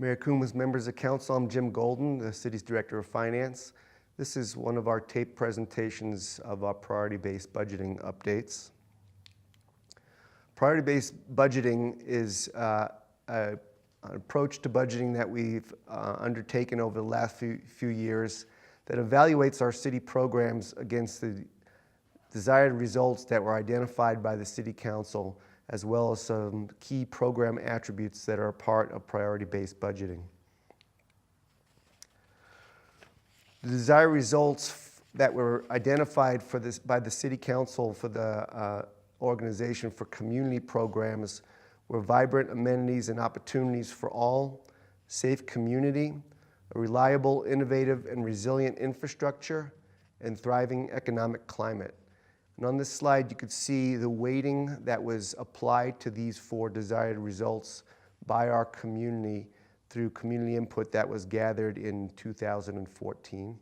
Mayor Kumas, members of council, I'm Jim Golden, the city's Director of Finance. This is one of our tape presentations of our priority-based budgeting updates. Priority-based budgeting is an approach to budgeting that we've undertaken over the last few years that evaluates our city programs against the desired results that were identified by the City Council, as well as some key program attributes that are a part of priority-based budgeting. The desired results that were identified by the City Council for the organization for community programs were vibrant amenities and opportunities for all, safe community, a reliable, innovative, and resilient infrastructure, and thriving economic climate. And on this slide, you could see the weighting that was applied to these four desired results by our community through community input that was gathered in 2014.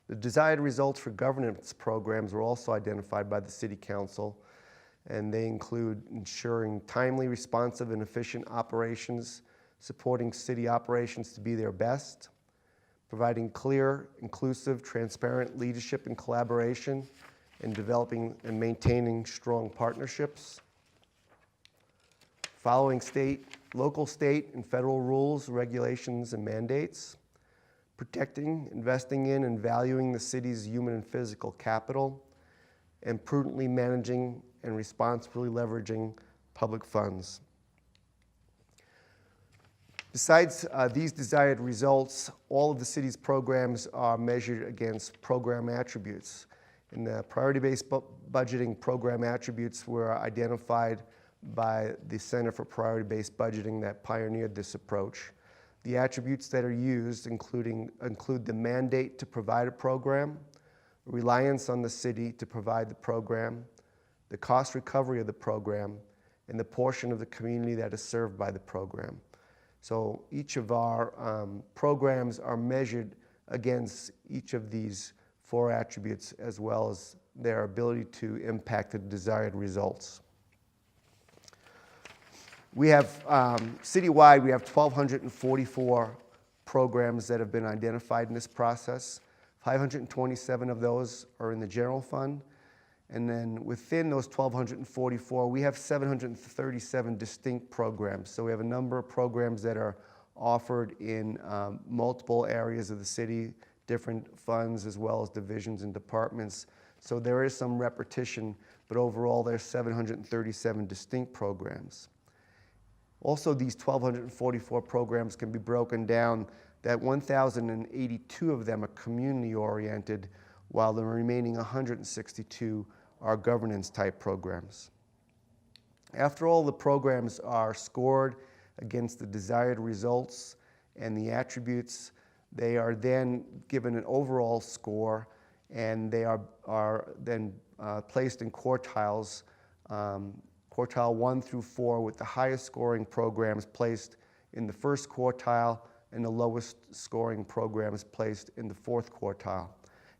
The desired results for governance programs were also identified by the City Council, and they include ensuring timely, responsive, and efficient operations, supporting city operations to be their best, providing clear, inclusive, transparent leadership and collaboration, and developing and maintaining strong partnerships, following local, state, and federal rules, regulations, and mandates, protecting, investing in, and valuing the city's human and physical capital, and prudently managing and responsibly leveraging public funds. Besides these desired results, all of the city's programs are measured against program attributes. And the priority-based budgeting program attributes were identified by the Center for Priority-Based Budgeting that pioneered this approach. The attributes that are used include the mandate to provide a program, reliance on the city to provide the program, the cost recovery of the program, and the portion of the community that is served by the program. So each of our programs are measured against each of these four attributes, as well as their ability to impact the desired results. We have, citywide, we have 1,244 programs that have been identified in this process. 527 of those are in the general fund. And then within those 1,244, we have 737 distinct programs. So we have a number of programs that are offered in multiple areas of the city, different funds, as well as divisions and departments. So there is some repetition, but overall there's 737 distinct programs. Also, these 1,244 programs can be broken down that 1,082 of them are community-oriented, while the remaining 162 are governance-type programs. After all the programs are scored against the desired results and the attributes, they are then given an overall score, and they are then placed in quartiles, quartile 1 through 4, with the highest scoring programs placed in the first quartile and the lowest scoring programs placed in the fourth quartile.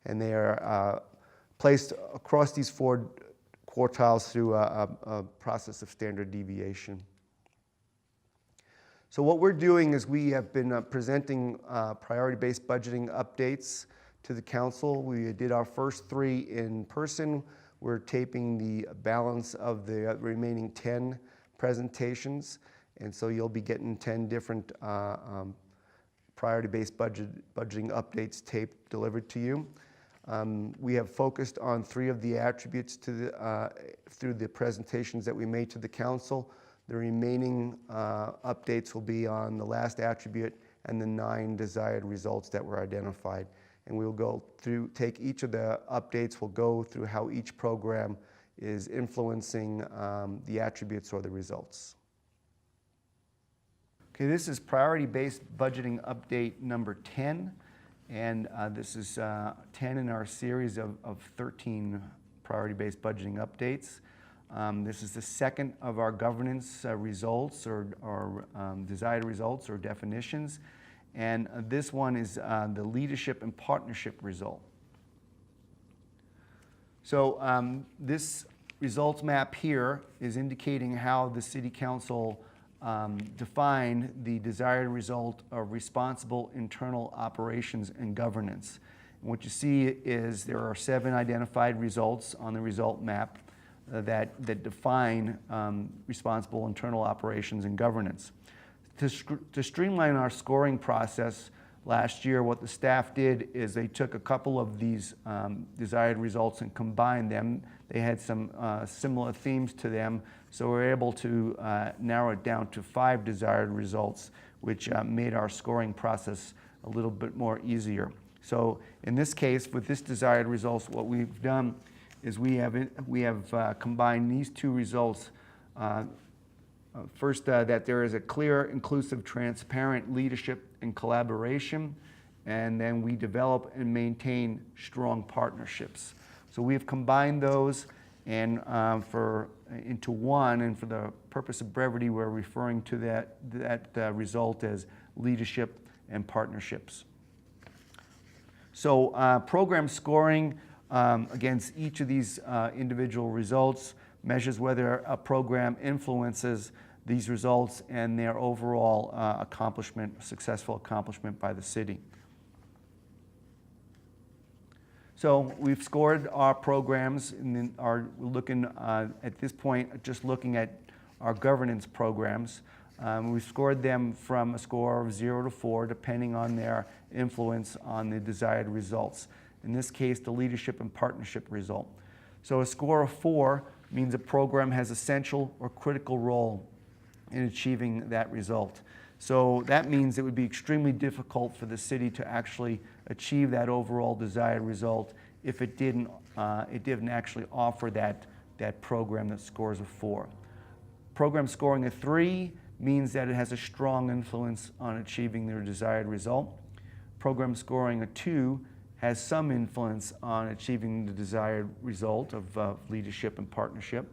And they are placed across these four quartiles through a process of standard deviation. So what we're doing is we have been presenting priority-based budgeting updates to the council. We did our first 3 in person. We're taping the balance of the remaining 10 presentations. And so you'll be getting 10 different priority-based budgeting updates taped delivered to you. We have focused on 3 of the attributes through the presentations that we made to the council. The remaining updates will be on the last attribute and the 9 desired results that were identified. And we'll go through, take each of the updates, we'll go through how each program is influencing the attributes or the results. Okay, this is priority-based budgeting update number 10. And this is 10 in our series of 13 priority-based budgeting updates. This is the second of our governance results or desired results or definitions. And this one is the leadership and partnership result. So this results map here is indicating how the City Council define the desired result of responsible internal operations and governance. And what you see is there are 7 identified results on the result map that define responsible internal operations and governance. To streamline our scoring process, last year what the staff did is they took a couple of these desired results and combined them. They had some similar themes to them, so we were able to narrow it down to 5 desired results, which made our scoring process a little bit more easier. So in this case, with this desired results, what we've done is we have combined these 2 results. First, that there is a clear, inclusive, transparent leadership and collaboration, and then we develop and maintain strong partnerships. So we've combined those and into one, and for the purpose of brevity, we're referring to that result as leadership and partnerships. So program scoring against each of these individual results measures whether a program influences these results and their overall successful accomplishment by the city. So we've scored our programs, and then we're looking at this point, just looking at our governance programs. We've scored them from a score of 0 to 4, depending on their influence on the desired results. In this case, the leadership and partnership result. So a score of 4 means a program has essential or critical role in achieving that result. So that means it would be extremely difficult for the city to actually achieve that overall desired result if it didn't actually offer that program that scores a 4. Program scoring a 3 means that it has a strong influence on achieving their desired result. Program scoring a 2 has some influence on achieving the desired result of leadership and partnership.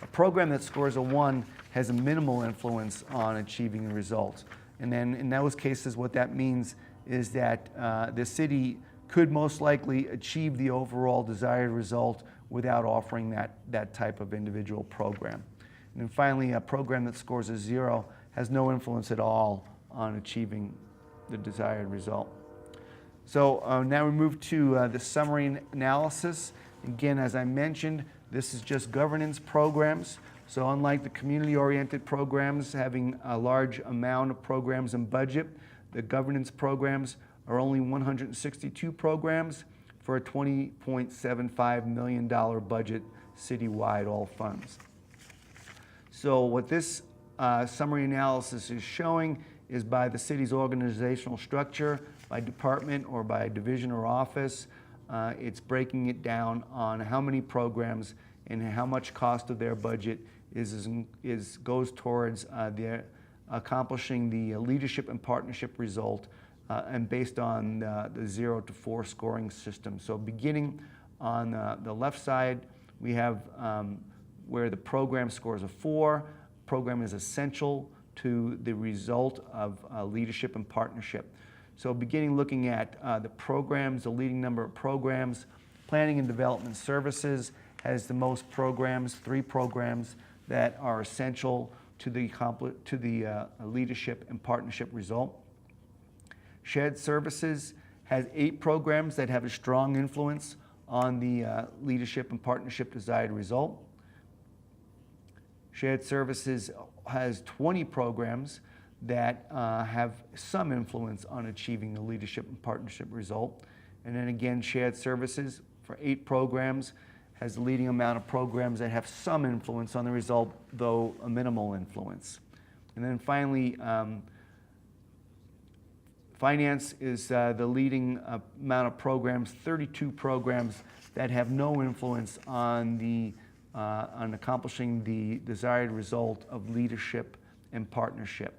A program that scores a 1 has a minimal influence on achieving the result. And then in those cases, what that means is that the city could most likely achieve the overall desired result without offering that type of individual program. And then finally, a program that scores a 0 has no influence at all on achieving the desired result. So now we move to the summary analysis. Again, as I mentioned, this is just governance programs. So unlike the community-oriented programs having a large amount of programs and budget, the governance programs are only 162 programs for a $20.75 million budget citywide, all funds. So what this summary analysis is showing is by the city's organizational structure, by department or by division or office. It's breaking it down on how many programs and how much cost of their budget goes towards accomplishing the leadership and partnership result, and based on the 0 to 4 scoring system. So beginning on the left side, we have where the program scores a 4. Program is essential to the result of leadership and partnership. So beginning looking at the programs, the leading number of programs, planning and development services has the most programs, 3 programs that are essential to the leadership and partnership result. Shared services has 8 programs that have a strong influence on the leadership and partnership desired result. Shared services has 20 programs that have some influence on achieving the leadership and partnership result. And then again, shared services for 8 programs has the leading amount of programs that have some influence on the result, though a minimal influence. And then finally, finance is the leading amount of programs, 32 programs that have no influence on accomplishing the desired result of leadership and partnership.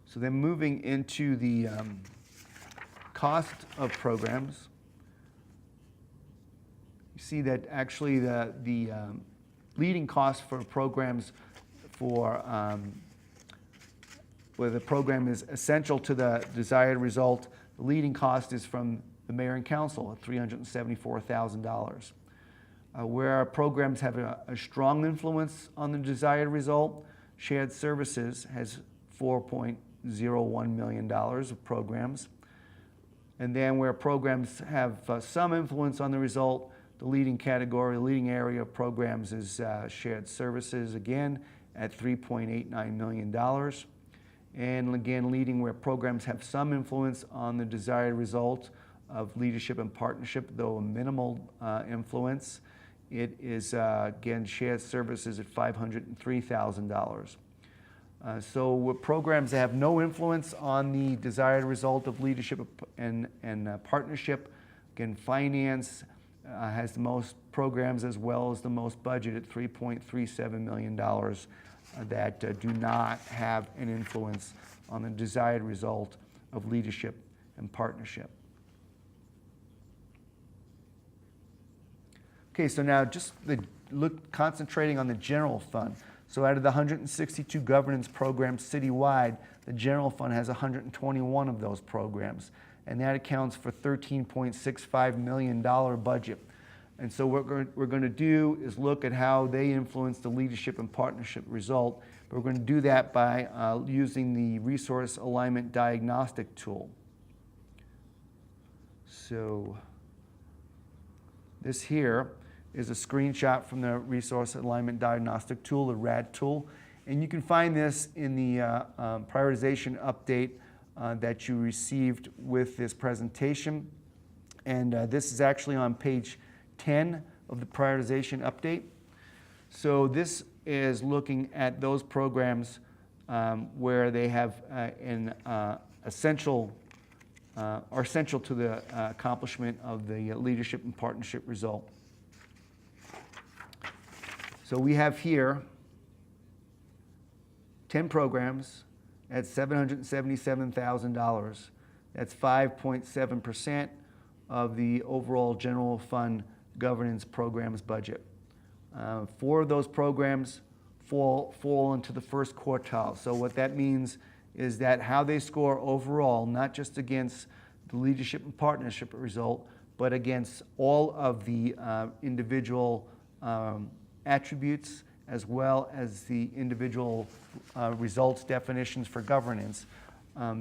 So then moving into the cost of programs, you see that actually the leading cost for programs where the program is essential to the desired result, the leading cost is from the mayor and council at $374,000. Where our programs have a strong influence on the desired result, shared services has $4.01 million of programs. And then where programs have some influence on the result, the leading category, leading area of programs is shared services, again, at $3.89 million. And again, leading where programs have some influence on the desired result of leadership and partnership, though a minimal influence. It is, again, shared services at $503,000. So with programs that have no influence on the desired result of leadership and partnership, again, finance has the most programs as well as the most budget at $3.37 million that do not have an influence on the desired result of leadership and partnership. Okay, so now just concentrating on the general fund. So out of the 162 governance programs citywide, the general fund has 121 of those programs, and that accounts for $13.65 million budget. And so what we're going to do is look at how they influence the leadership and partnership result. But we're going to do that by using the resource alignment diagnostic tool. So this here is a screenshot from the Resource Alignment Diagnostic Tool, the RAD tool. And you can find this in the prioritization update that you received with this presentation. And this is actually on page 10 of the prioritization update. So this is looking at those programs where they have are essential to the accomplishment of the leadership and partnership result. So we have here 10 programs at $777,000. That's 5.7% of the overall general fund governance programs budget. 4 of those programs fall into the first quartile. So what that means is that how they score overall, not just against the leadership and partnership result, but against all of the individual attributes as well as the individual results definitions for governance.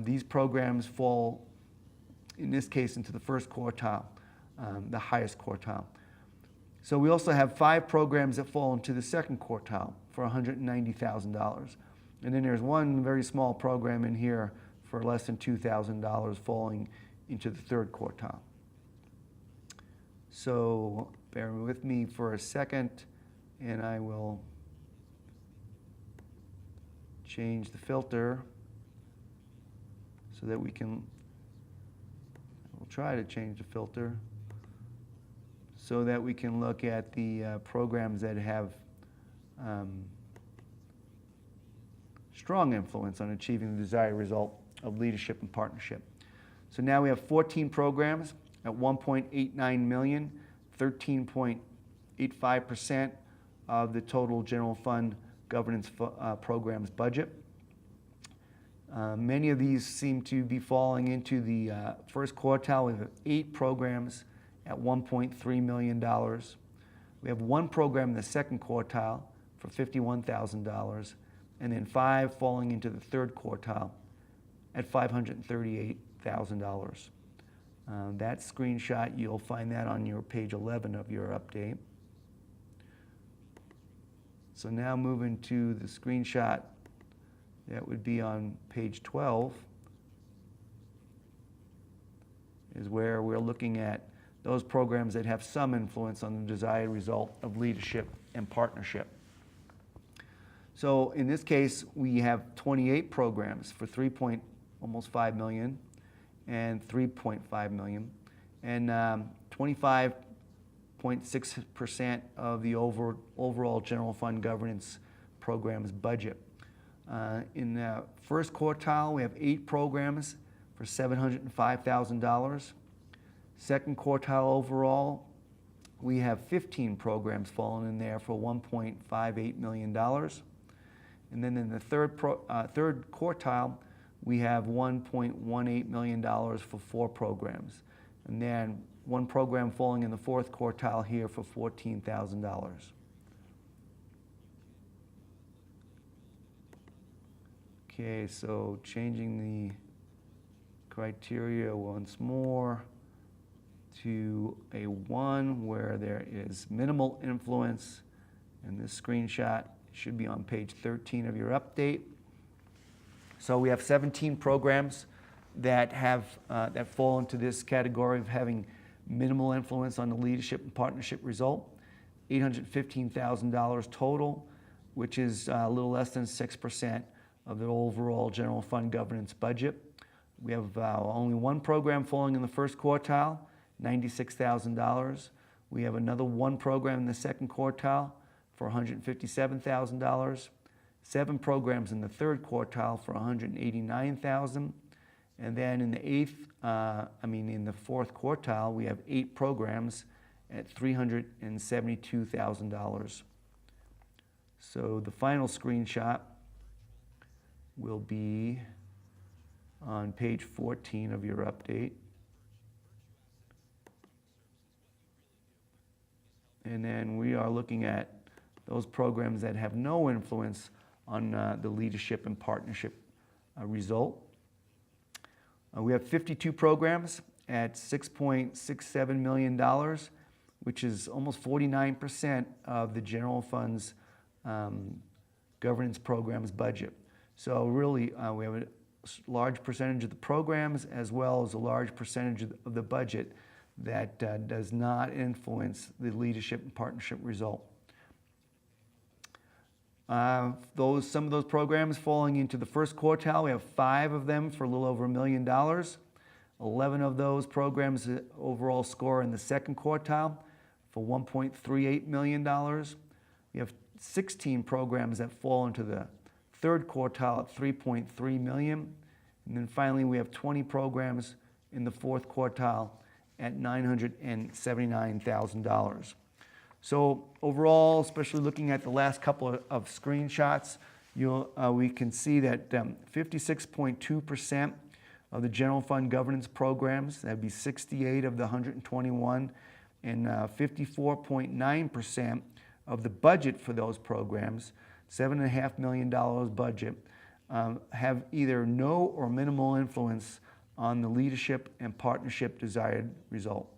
These programs fall, in this case, into the first quartile, the highest quartile. So we also have 5 programs that fall into the second quartile for $190,000. And then there's one very small program in here for less than $2,000 falling into the third quartile. So bear with me for a second, and I will change the filter so that we'll try to change the filter so that we can look at the programs that have strong influence on achieving the desired result of leadership and partnership. So now we have 14 programs at $1.89 million, 13.85% of the total general fund governance programs budget. Many of these seem to be falling into the first quartile. We have 8 programs at $1.3 million. We have 1 program in the second quartile for $51,000, and then 5 falling into the third quartile at $538,000. That screenshot, you'll find that on your page 11 of your update. So now moving to the screenshot that would be on page 12 is where we're looking at those programs that have some influence on the desired result of leadership and partnership. So in this case, we have 28 programs for almost $5 million and $3.5 million, and 25.6% of the overall general fund governance programs budget. In the first quartile, we have 8 programs for $705,000. Second quartile overall, we have 15 programs falling in there for $1.58 million. And then in the third quartile, we have $1.18 million for 4 programs. And then one program falling in the fourth quartile here for $14,000. Okay, so changing the criteria once more to a 1 where there is minimal influence, and this screenshot should be on page 13 of your update. So we have 17 programs that have that fall into this category of having minimal influence on the leadership and partnership result. $815,000 total, which is a little less than 6% of the overall general fund governance budget. We have only one program falling in the first quartile, $96,000. We have another one program in the second quartile for $157,000. 7 programs in the third quartile for $189,000. And then in the in the fourth quartile, we have 8 programs at $372,000. So the final screenshot will be on page 14 of your update. And then we are looking at those programs that have no influence on the leadership and partnership result. We have 52 programs at $6.67 million, which is almost 49% of the general fund's governance programs budget. So really, we have a large percentage of the programs as well as a large percentage of the budget that does not influence the leadership and partnership result. Some of those programs falling into the first quartile, we have 5 of them for a little over $1 million. 11 of those programs overall score in the second quartile for $1.38 million. We have 16 programs that fall into the third quartile at $3.3 million. And then finally, we have 20 programs in the fourth quartile at $979,000. So overall, especially looking at the last couple of screenshots, we can see that 56.2% of the general fund governance programs, that'd be 68 of the 121, and 54.9% of the budget for those programs, $7.5 million budget, have either no or minimal influence on the leadership and partnership desired result.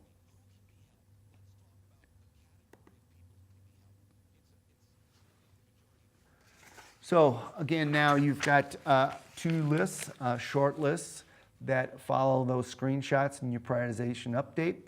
So again, now you've got 2 lists, short lists, that follow those screenshots in your prioritization update.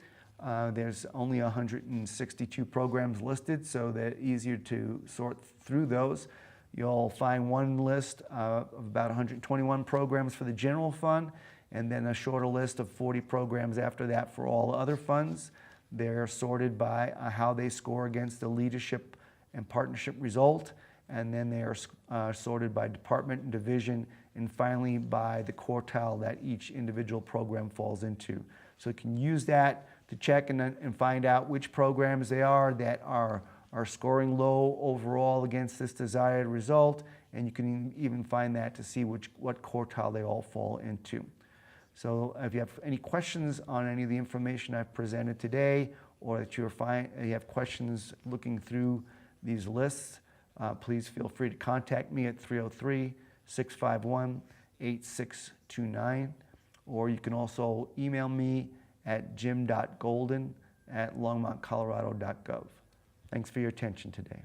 There's only 162 programs listed, so they're easier to sort through those. You'll find one list of about 121 programs for the general fund, and then a shorter list of 40 programs after that for all other funds. They're sorted by how they score against the leadership and partnership result, and then they are sorted by department and division, and finally by the quartile that each individual program falls into. So you can use that to check and find out which programs they are that are scoring low overall against this desired result, and you can even find that to see what quartile they all fall into. So if you have any questions on any of the information I've presented today, or that you have questions looking through these lists, please feel free to contact me at 303-651-8629, or you can also email me at jim.golden@longmontcolorado.gov. Thanks for your attention today.